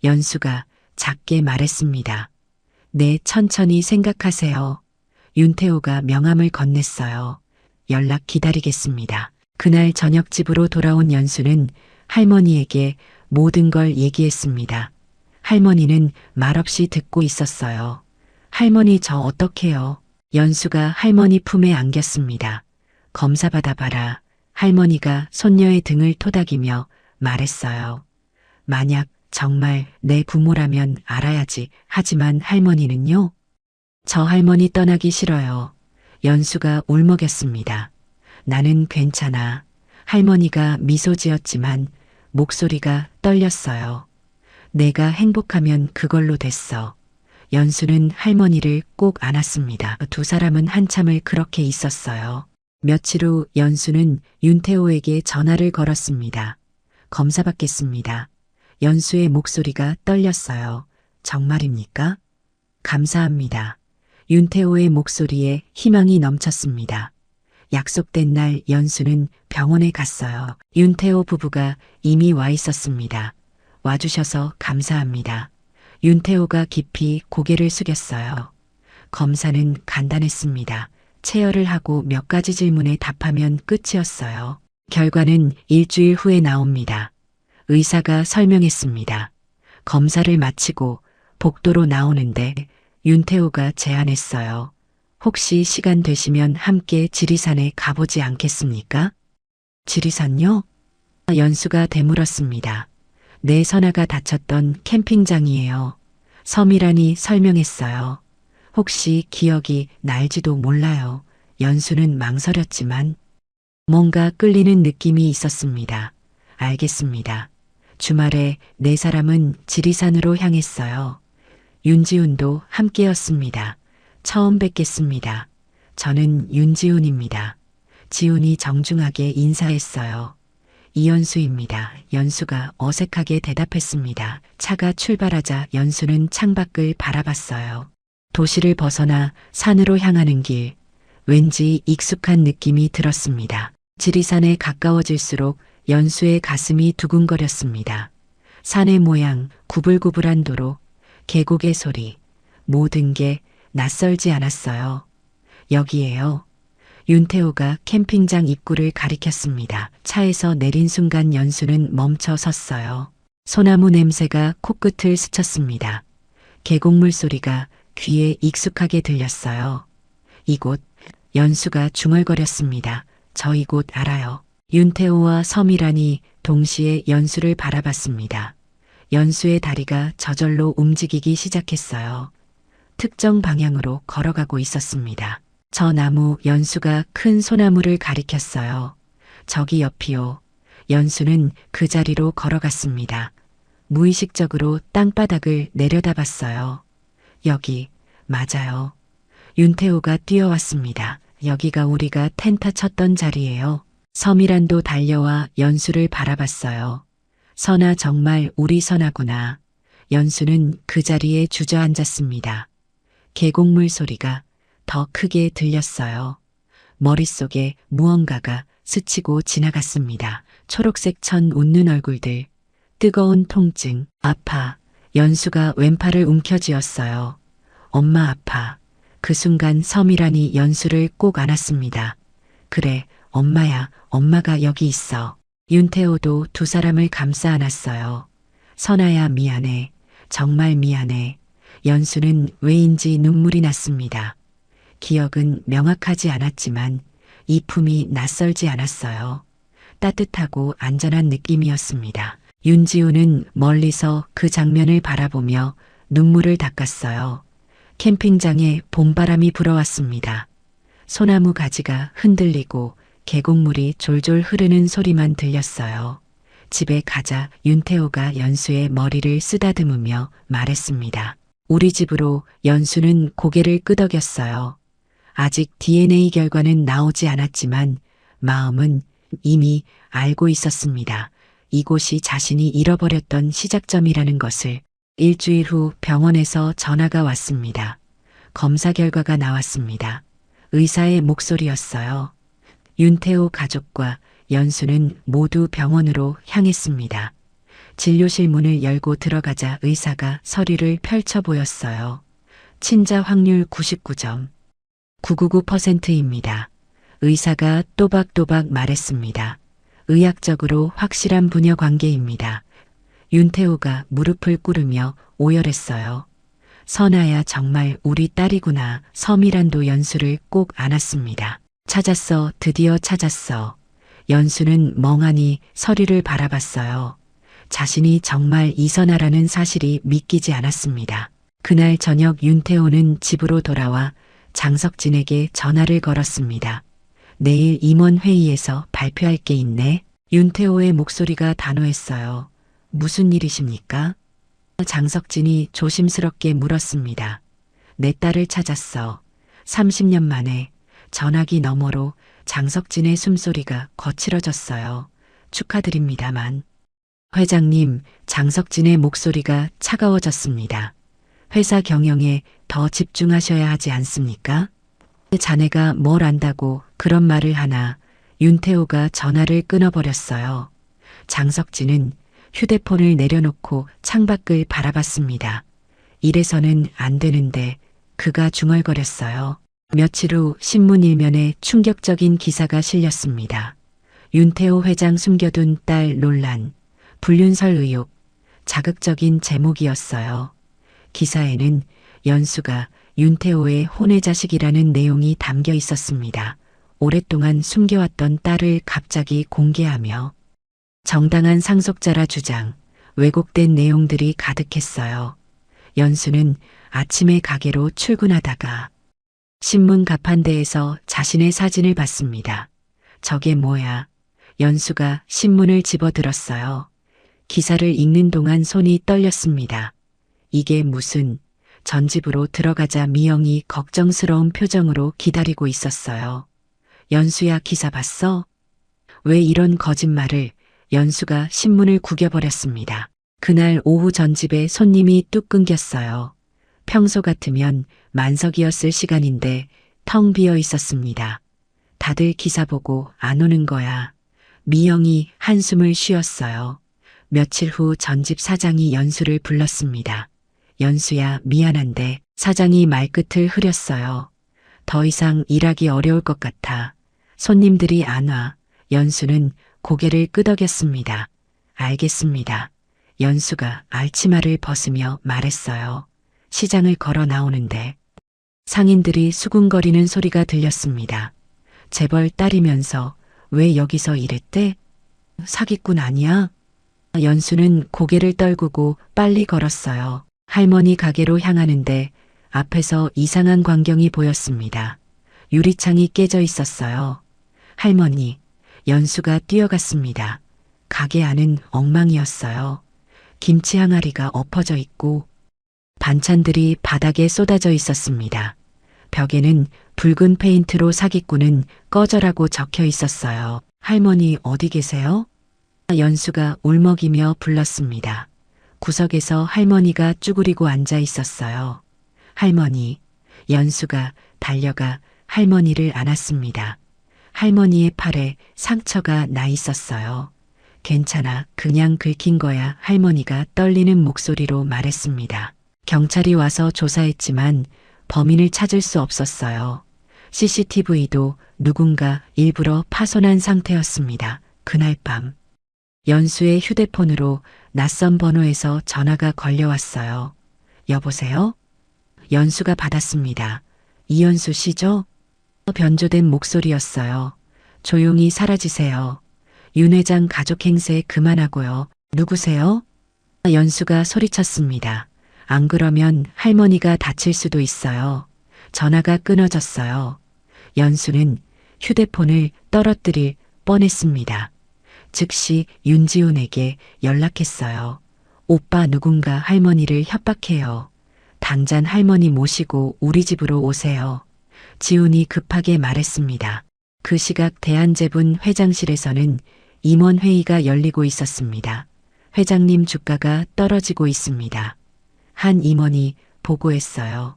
연수가 작게 말했습니다. 네, 천천히 생각하세요. 윤태호가 명함을 건넸어요. 연락 기다리겠습니다. 그날 저녁 집으로 돌아온 연수는 할머니에게 모든 걸 얘기했습니다. 할머니는 말없이 듣고 있었어요. 할머니 저 어떡해요? 연수가 할머니 품에 안겼습니다. 검사 받아봐라. 할머니가 손녀의 등을 토닥이며 말했어요. 만약 정말 내 부모라면 알아야지. 하지만 할머니는요? 저 할머니 떠나기 싫어요. 연수가 울먹였습니다. 나는 괜찮아. 할머니가 미소 지었지만 목소리가 떨렸어요. 내가 행복하면 그걸로 됐어. 연수는 할머니를 꼭 안았습니다. 두 사람은 한참을 그렇게 있었어요. 며칠 후 연수는 윤태호에게 전화를 걸었습니다. 검사 받겠습니다. 연수의 목소리가 떨렸어요. 정말입니까? 감사합니다. 윤태호의 목소리에 희망이 넘쳤습니다. 약속된 날 연수는 병원에 갔어요. 윤태호 부부가 이미 와 있었습니다. 와주셔서 감사합니다. 윤태호가 깊이 고개를 숙였어요. 검사는 간단했습니다. 체열을 하고 몇 가지 질문에 답하면 끝이었어요. 결과는 일주일 후에 나옵니다. 의사가 설명했습니다. 검사를 마치고 복도로 나오는데 윤태호가 제안했어요. 혹시 시간 되시면 함께 지리산에 가보지 않겠습니까? 지리산요? 연수가 되물었습니다. 내 선아가 다쳤던 캠핑장이에요. 서미란이 설명했어요. 혹시 기억이 날지도 몰라요. 연수는 망설였지만 뭔가 끌리는 느낌이 있었습니다. 알겠습니다. 주말에 네 사람은 지리산으로 향했어요. 윤지훈도 함께였습니다. 처음 뵙겠습니다. 저는 윤지훈입니다. 지훈이 정중하게 인사했어요. 이연수입니다. 연수가 어색하게 대답했습니다. 차가 출발하자 연수는 창밖을 바라봤어요. 도시를 벗어나 산으로 향하는 길, 왠지 익숙한 느낌이 들었습니다. 지리산에 가까워질수록 연수의 가슴이 두근거렸습니다. 산의 모양, 구불구불한 도로, 계곡의 소리, 모든 게 낯설지 않았어요. 여기에요. 윤태호가 캠핑장 입구를 가리켰습니다. 차에서 내린 순간 연수는 멈춰 섰어요. 소나무 냄새가 코끝을 스쳤습니다. 계곡물 소리가 귀에 익숙하게 들렸어요. 이곳, 연수가 중얼거렸습니다. 저 이곳 알아요. 윤태호와 서미란이 동시에 연수를 바라봤습니다. 연수의 다리가 저절로 움직이기 시작했어요. 특정 방향으로 걸어가고 있었습니다. 저 나무, 연수가 큰 소나무를 가리켰어요. 저기 옆이요. 연수는 그 자리로 걸어갔습니다. 무의식적으로 땅바닥을 내려다봤어요. 여기, 맞아요. 윤태호가 뛰어왔습니다. 여기가 우리가 텐트 쳤던 자리예요. 서미란도 달려와 연수를 바라봤어요. 선아, 정말 우리 선아구나. 연수는 그 자리에 주저앉았습니다. 계곡물 소리가 더 크게 들렸어요. 머릿속에 무언가가 스치고 지나갔습니다. 초록색 천 웃는 얼굴들, 뜨거운 통증, 아파. 연수가 왼팔을 움켜쥐었어요. 엄마 아파. 그 순간 서미란이 연수를 꼭 안았습니다. 그래, 엄마야, 엄마가 여기 있어. 윤태호도 두 사람을 감싸 안았어요. 선아야, 미안해. 정말 미안해. 연수는 왜인지 눈물이 났습니다. 기억은 명확하지 않았지만 이 품이 낯설지 않았어요. 따뜻하고 안전한 느낌이었습니다. 윤지우는 멀리서 그 장면을 바라보며 눈물을 닦았어요. 캠핑장에 봄바람이 불어왔습니다. 소나무 가지가 흔들리고 계곡물이 졸졸 흐르는 소리만 들렸어요. 집에 가자 윤태호가 연수의 머리를 쓰다듬으며 말했습니다. 우리 집으로. 연수는 고개를 끄덕였어요. 아직 DNA 결과는 나오지 않았지만 마음은 이미 알고 있었습니다. 이곳이 자신이 잃어버렸던 시작점이라는 것을. 일주일 후 병원에서 전화가 왔습니다. 검사 결과가 나왔습니다. 의사의 목소리였어요. 윤태호 가족과 연수는 모두 병원으로 향했습니다. 진료실 문을 열고 들어가자 의사가 서류를 펼쳐 보였어요. 친자 확률 99점. 999%입니다. 의사가 또박또박 말했습니다. 의학적으로 확실한 부녀 관계입니다. 윤태호가 무릎을 꿇으며 오열했어요. 선아야, 정말 우리 딸이구나. 서미란도 연수를 꼭 안았습니다. 찾았어. 드디어 찾았어. 연수는 멍하니 서류를 바라봤어요. 자신이 정말 이선아라는 사실이 믿기지 않았습니다. 그날 저녁 윤태호는 집으로 돌아와 장석진에게 전화를 걸었습니다. 내일 임원 회의에서 발표할 게 있네. 윤태호의 목소리가 단호했어요. 무슨 일이십니까? 장석진이 조심스럽게 물었습니다. 내 딸을 찾았어. 30년 만에. 전화기 너머로 장석진의 숨소리가 거칠어졌어요. 축하드립니다만. 회장님, 장석진의 목소리가 차가워졌습니다. 회사 경영에 더 집중하셔야 하지 않습니까? 자네가 뭘 안다고 그런 말을 하나. 윤태호가 전화를 끊어버렸어요. 장석진은 휴대폰을 내려놓고 창밖을 바라봤습니다. 이래서는 안 되는데 그가 중얼거렸어요. 며칠 후 신문 일면에 충격적인 기사가 실렸습니다. 윤태호 회장 숨겨둔 딸 논란, 불륜설 의혹, 자극적인 제목이었어요. 기사에는 연수가 윤태호의 혼외자식이라는 내용이 담겨 있었습니다. 오랫동안 숨겨왔던 딸을 갑자기 공개하며 정당한 상속자라 주장, 왜곡된 내용들이 가득했어요. 연수는 아침에 가게로 출근하다가 신문 가판대에서 자신의 사진을 봤습니다. 저게 뭐야? 연수가 신문을 집어들었어요. 기사를 읽는 동안 손이 떨렸습니다. 이게 무슨... 전집으로 들어가자 미영이 걱정스러운 표정으로 기다리고 있었어요. 연수야, 기사 봤어? 왜 이런 거짓말을... 연수가 신문을 구겨버렸습니다. 그날 오후 전집에 손님이 뚝 끊겼어요. 평소 같으면 만석이었을 시간인데 텅 비어 있었습니다. 다들 기사 보고 안 오는 거야. 미영이 한숨을 쉬었어요. 며칠 후 전집 사장이 연수를 불렀습니다. 연수야, 미안한데 사장이 말끝을 흐렸어요. 더 이상 일하기 어려울 것 같아. 손님들이 안 와. 연수는 고개를 끄덕였습니다. 알겠습니다. 연수가 알치마를 벗으며 말했어요. 시장을 걸어 나오는데 상인들이 수군거리는 소리가 들렸습니다. 재벌 딸이면서 왜 여기서 일했대? 사기꾼 아니야? 연수는 고개를 떨구고 빨리 걸었어요. 할머니 가게로 향하는데 앞에서 이상한 광경이 보였습니다. 유리창이 깨져 있었어요. 할머니, 연수가 뛰어갔습니다. 가게 안은 엉망이었어요. 김치 항아리가 엎어져 있고 반찬들이 바닥에 쏟아져 있었습니다. 벽에는 붉은 페인트로 사기꾼은 꺼져라고 적혀 있었어요. 할머니 어디 계세요? 연수가 울먹이며 불렀습니다. 구석에서 할머니가 쭈그리고 앉아 있었어요. 할머니, 연수가 달려가 할머니를 안았습니다. 할머니의 팔에 상처가 나 있었어요. 괜찮아, 그냥 긁힌 거야. 할머니가 떨리는 목소리로 말했습니다. 경찰이 와서 조사했지만 범인을 찾을 수 없었어요. CCTV도 누군가 일부러 파손한 상태였습니다. 그날 밤 연수의 휴대폰으로 낯선 번호에서 전화가 걸려왔어요. 여보세요? 연수가 받았습니다. 이연수 씨죠? 변조된 목소리였어요. 조용히 사라지세요. 윤 회장 가족 행세 그만하고요. 누구세요? 연수가 소리쳤습니다. 안 그러면 할머니가 다칠 수도 있어요. 전화가 끊어졌어요. 연수는 휴대폰을 떨어뜨릴 뻔했습니다. 즉시 윤지훈에게 연락했어요. 오빠, 누군가 할머니를 협박해요. 당장 할머니 모시고 우리 집으로 오세요. 지훈이 급하게 말했습니다. 그 시각 대한제분 회장실에서는 임원회의가 열리고 있었습니다. 회장님, 주가가 떨어지고 있습니다. 한 임원이 보고했어요.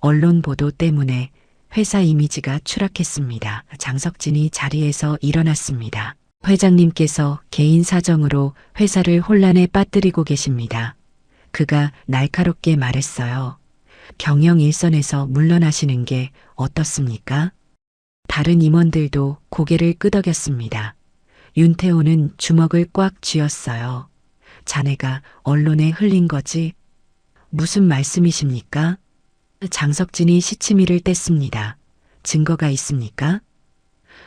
언론 보도 때문에 회사 이미지가 추락했습니다. 장석진이 자리에서 일어났습니다. 회장님께서 개인 사정으로 회사를 혼란에 빠뜨리고 계십니다. 그가 날카롭게 말했어요. 경영 일선에서 물러나시는 게 어떻습니까? 다른 임원들도 고개를 끄덕였습니다. 윤태호는 주먹을 꽉 쥐었어요. 자네가 언론에 흘린 거지? 무슨 말씀이십니까? 장석진이 시치미를 뗐습니다. 증거가 있습니까?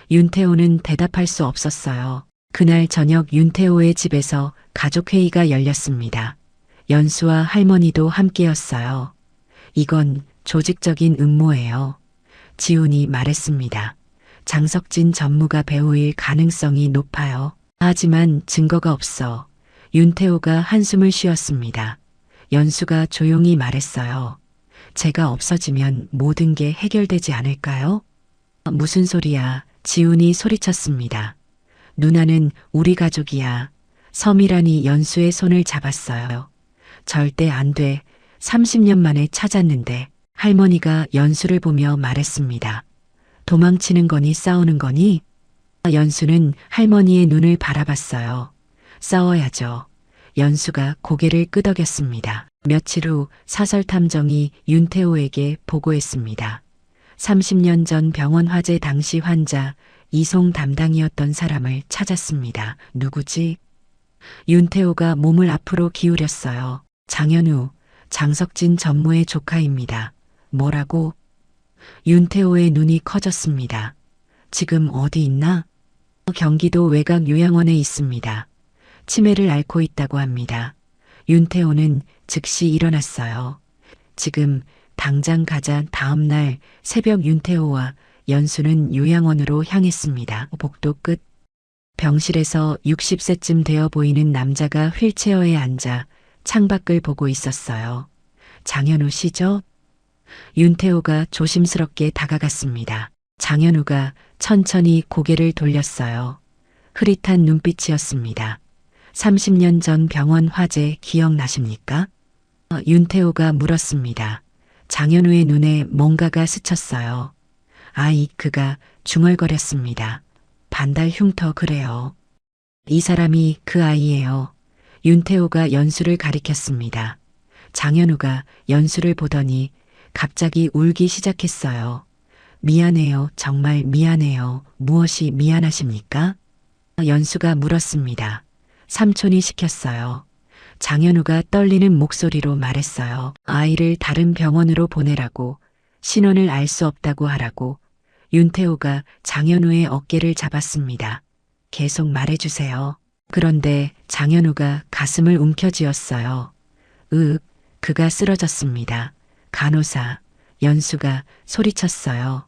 윤태호는 대답할 수 없었어요. 그날 저녁 윤태호의 집에서 가족회의가 열렸습니다. 연수와 할머니도 함께였어요. 이건 조직적인 음모예요. 지훈이 말했습니다. 장석진 전무가 배우일 가능성이 높아요. 하지만 증거가 없어. 윤태호가 한숨을 쉬었습니다. 연수가 조용히 말했어요. 제가 없어지면 모든 게 해결되지 않을까요? 무슨 소리야? 지훈이 소리쳤습니다. 누나는 우리 가족이야. 서미란이 연수의 손을 잡았어요. 절대 안 돼. 30년 만에 찾았는데. 할머니가 연수를 보며 말했습니다. 도망치는 거니 싸우는 거니? 연수는 할머니의 눈을 바라봤어요. 싸워야죠. 연수가 고개를 끄덕였습니다. 며칠 후 사설탐정이 윤태호에게 보고했습니다. 30년 전 병원 화재 당시 환자 이송 담당이었던 사람을 찾았습니다. 누구지? 윤태호가 몸을 앞으로 기울였어요. 장현우, 장석진 전무의 조카입니다. 뭐라고? 윤태호의 눈이 커졌습니다. 지금 어디 있나? 경기도 외곽 요양원에 있습니다. 치매를 앓고 있다고 합니다. 윤태호는 즉시 일어났어요. 지금 당장 가자. 다음 날 새벽 윤태호와 연수는 요양원으로 향했습니다. 복도 끝. 병실에서 60세쯤 되어 보이는 남자가 휠체어에 앉아 창밖을 보고 있었어요. 장현우 씨죠? 윤태호가 조심스럽게 다가갔습니다. 장현우가 천천히 고개를 돌렸어요. 흐릿한 눈빛이었습니다. 30년 전 병원 화재 기억나십니까? 윤태호가 물었습니다. 장현우의 눈에 뭔가가 스쳤어요. 그가 중얼거렸습니다. 반달 흉터 그래요. 이 사람이 그 아이예요. 윤태호가 연수를 가리켰습니다. 장현우가 연수를 보더니 갑자기 울기 시작했어요. 미안해요. 정말 미안해요. 무엇이 미안하십니까? 연수가 물었습니다. 삼촌이 시켰어요. 장현우가 떨리는 목소리로 말했어요. 아이를 다른 병원으로 보내라고, 신원을 알 수 없다고 하라고. 윤태호가 장현우의 어깨를 잡았습니다. 계속 말해주세요. 그런데 장현우가 가슴을 움켜쥐었어요. 그가 쓰러졌습니다. 간호사, 연수가 소리쳤어요.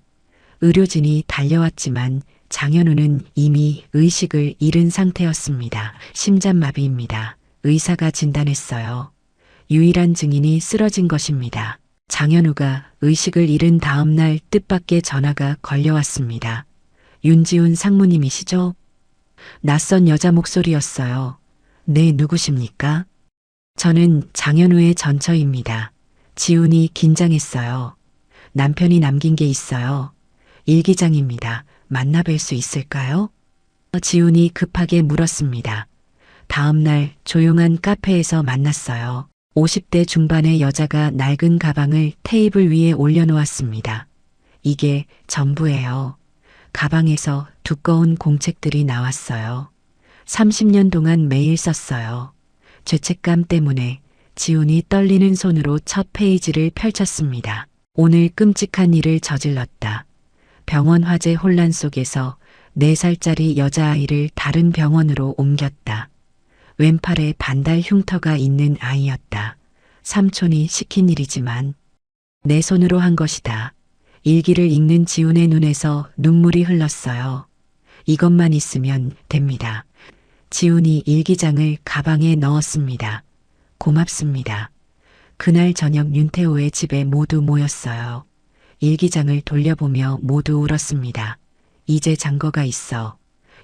의료진이 달려왔지만 장현우는 이미 의식을 잃은 상태였습니다. 심장마비입니다. 의사가 진단했어요. 유일한 증인이 쓰러진 것입니다. 장현우가 의식을 잃은 다음 날 뜻밖의 전화가 걸려왔습니다. 윤지훈 상무님이시죠? 낯선 여자 목소리였어요. 네, 누구십니까? 저는 장현우의 전처입니다. 지훈이 긴장했어요. 남편이 남긴 게 있어요. 일기장입니다. 만나 뵐 수 있을까요? 지훈이 급하게 물었습니다. 다음 날 조용한 카페에서 만났어요. 50대 중반의 여자가 낡은 가방을 테이블 위에 올려놓았습니다. 이게 전부예요. 가방에서 두꺼운 공책들이 나왔어요. 30년 동안 매일 썼어요. 죄책감 때문에 지훈이 떨리는 손으로 첫 페이지를 펼쳤습니다. 오늘 끔찍한 일을 저질렀다. 병원 화재 혼란 속에서 4살짜리 여자아이를 다른 병원으로 옮겼다. 왼팔에 반달 흉터가 있는 아이였다. 삼촌이 시킨 일이지만 내 손으로 한 것이다. 일기를 읽는 지훈의 눈에서 눈물이 흘렀어요. 이것만 있으면 됩니다. 지훈이 일기장을 가방에 넣었습니다. 고맙습니다. 그날 저녁 윤태호의 집에 모두 모였어요. 일기장을 돌려보며 모두 울었습니다. 이제 잔거가 있어.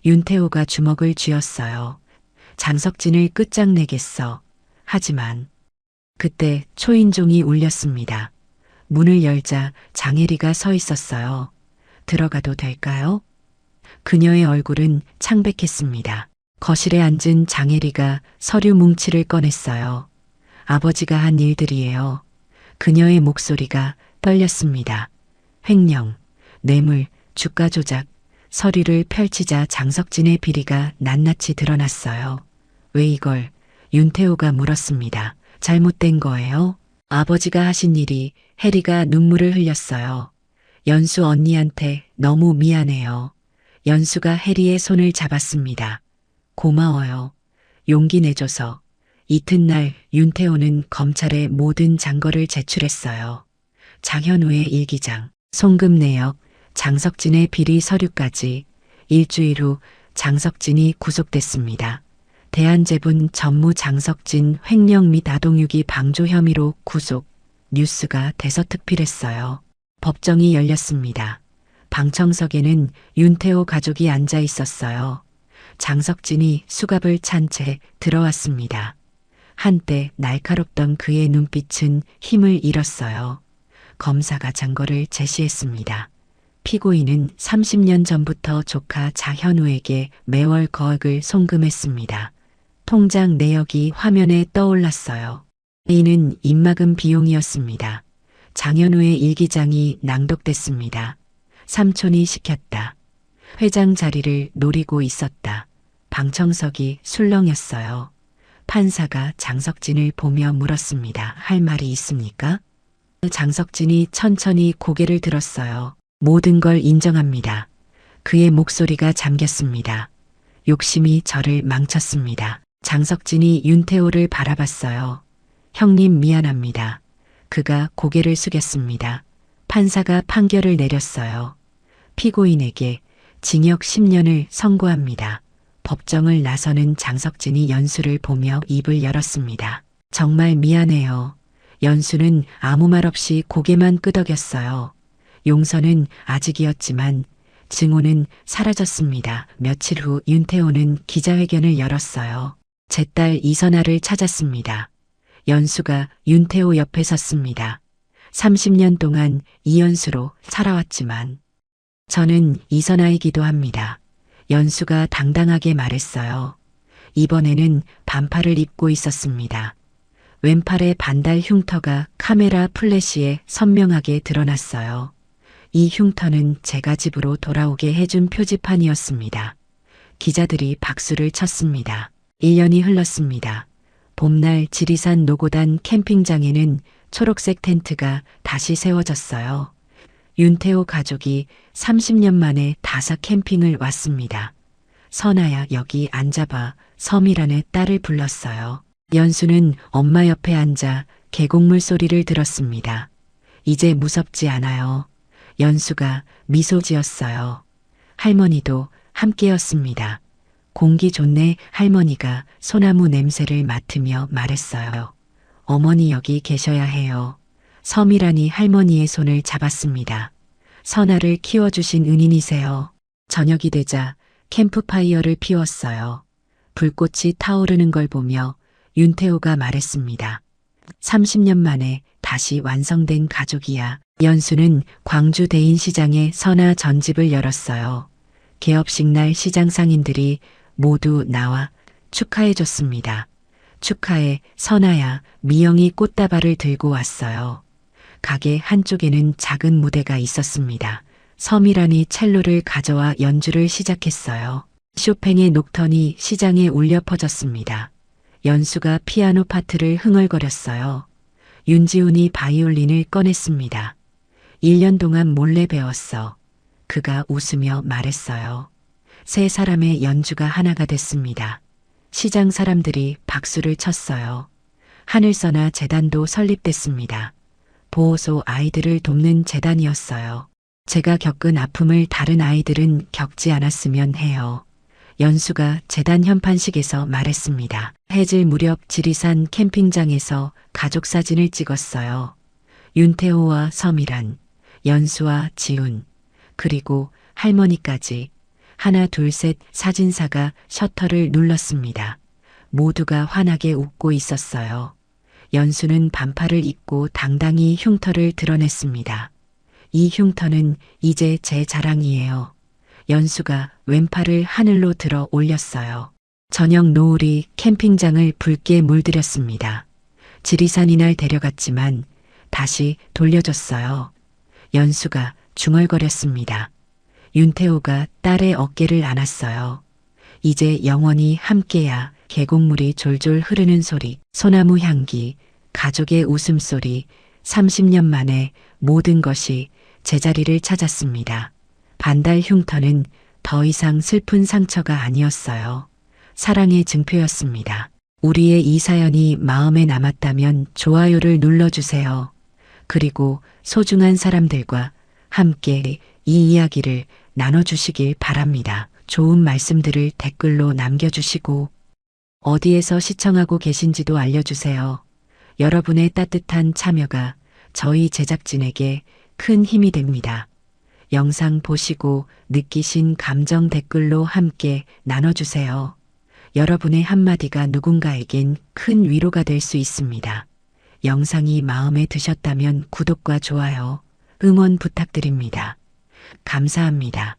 윤태호가 주먹을 쥐었어요. 장석진을 끝장내겠어. 하지만 그때 초인종이 울렸습니다. 문을 열자 장혜리가 서 있었어요. 들어가도 될까요? 그녀의 얼굴은 창백했습니다. 거실에 앉은 장혜리가 서류 뭉치를 꺼냈어요. 아버지가 한 일들이에요. 그녀의 목소리가 떨렸습니다. 횡령, 뇌물, 주가 조작, 서류를 펼치자 장석진의 비리가 낱낱이 드러났어요. 왜 이걸? 윤태호가 물었습니다. 잘못된 거예요? 아버지가 하신 일이. 혜리가 눈물을 흘렸어요. 연수 언니한테 너무 미안해요. 연수가 혜리의 손을 잡았습니다. 고마워요. 용기 내줘서. 이튿날 윤태호는 검찰에 모든 장거를 제출했어요. 장현우의 일기장, 송금 내역, 장석진의 비리 서류까지. 일주일 후 장석진이 구속됐습니다. 대한제분 전무 장석진 횡령 및 아동유기 방조 혐의로 구속. 뉴스가 대서특필했어요. 법정이 열렸습니다. 방청석에는 윤태호 가족이 앉아 있었어요. 장석진이 수갑을 찬 채 들어왔습니다. 한때 날카롭던 그의 눈빛은 힘을 잃었어요. 검사가 잔거를 제시했습니다. 피고인은 30년 전부터 조카 장현우에게 매월 거액을 송금했습니다. 통장 내역이 화면에 떠올랐어요. 이는 입막음 비용이었습니다. 장현우의 일기장이 낭독됐습니다. 삼촌이 시켰다. 회장 자리를 노리고 있었다. 방청석이 술렁였어요. 판사가 장석진을 보며 물었습니다. 할 말이 있습니까? 장석진이 천천히 고개를 들었어요. 모든 걸 인정합니다. 그의 목소리가 잠겼습니다. 욕심이 저를 망쳤습니다. 장석진이 윤태호를 바라봤어요. 형님 미안합니다. 그가 고개를 숙였습니다. 판사가 판결을 내렸어요. 피고인에게 징역 10년을 선고합니다. 법정을 나서는 장석진이 연수를 보며 입을 열었습니다. 정말 미안해요. 연수는 아무 말 없이 고개만 끄덕였어요. 용서는 아직이었지만 증오는 사라졌습니다. 며칠 후 윤태호는 기자회견을 열었어요. 제 딸 이선아를 찾았습니다. 연수가 윤태호 옆에 섰습니다. 30년 동안 이연수로 살아왔지만 저는 이선아이기도 합니다. 연수가 당당하게 말했어요. 이번에는 반팔을 입고 있었습니다. 왼팔의 반달 흉터가 카메라 플래시에 선명하게 드러났어요. 이 흉터는 제가 집으로 돌아오게 해준 표지판이었습니다. 기자들이 박수를 쳤습니다. 1년이 흘렀습니다. 봄날 지리산 노고단 캠핑장에는 초록색 텐트가 다시 세워졌어요. 윤태호 가족이 30년 만에 다사 캠핑을 왔습니다. 선아야 여기 앉아봐. 섬이란의 딸을 불렀어요. 연수는 엄마 옆에 앉아 계곡물 소리를 들었습니다. 이제 무섭지 않아요. 연수가 미소 지었어요. 할머니도 함께였습니다. 공기 좋네. 할머니가 소나무 냄새를 맡으며 말했어요. 어머니 여기 계셔야 해요. 섬이란이 할머니의 손을 잡았습니다. 선아를 키워주신 은인이세요. 저녁이 되자 캠프파이어를 피웠어요. 불꽃이 타오르는 걸 보며 윤태호가 말했습니다. 30년 만에 다시 완성된 가족이야. 연수는 광주 대인시장에 선아 전집을 열었어요. 개업식 날 시장 상인들이 모두 나와 축하해줬습니다. 축하해 선아야. 미영이 꽃다발을 들고 왔어요. 가게 한쪽에는 작은 무대가 있었습니다. 섬이란이 첼로를 가져와 연주를 시작했어요. 쇼팽의 녹턴이 시장에 울려 퍼졌습니다. 연수가 피아노 파트를 흥얼거렸어요. 윤지훈이 바이올린을 꺼냈습니다. 1년 동안 몰래 배웠어. 그가 웃으며 말했어요. 세 사람의 연주가 하나가 됐습니다. 시장 사람들이 박수를 쳤어요. 하늘서나 재단도 설립됐습니다. 보호소 아이들을 돕는 재단이었어요. 제가 겪은 아픔을 다른 아이들은 겪지 않았으면 해요. 연수가 재단 현판식에서 말했습니다. 해질 무렵 지리산 캠핑장에서 가족 사진을 찍었어요. 윤태호와 섬이란, 연수와 지훈, 그리고 할머니까지. 하나 둘 셋 사진사가 셔터를 눌렀습니다. 모두가 환하게 웃고 있었어요. 연수는 반팔을 입고 당당히 흉터를 드러냈습니다. 이 흉터는 이제 제 자랑이에요. 연수가 왼팔을 하늘로 들어 올렸어요. 저녁 노을이 캠핑장을 붉게 물들였습니다. 지리산이 날 데려갔지만 다시 돌려줬어요. 연수가 중얼거렸습니다. 윤태호가 딸의 어깨를 안았어요. 이제 영원히 함께야. 계곡물이 졸졸 흐르는 소리, 소나무 향기, 가족의 웃음소리, 30년 만에 모든 것이 제자리를 찾았습니다. 반달 흉터는 더 이상 슬픈 상처가 아니었어요. 사랑의 증표였습니다. 우리의 이 사연이 마음에 남았다면 좋아요를 눌러주세요. 그리고 소중한 사람들과 함께 이 이야기를 나눠주시길 바랍니다. 좋은 말씀들을 댓글로 남겨주시고 어디에서 시청하고 계신지도 알려주세요. 여러분의 따뜻한 참여가 저희 제작진에게 큰 힘이 됩니다. 영상 보시고 느끼신 감정 댓글로 함께 나눠주세요. 여러분의 한마디가 누군가에겐 큰 위로가 될 수 있습니다. 영상이 마음에 드셨다면 구독과 좋아요, 응원 부탁드립니다. 감사합니다.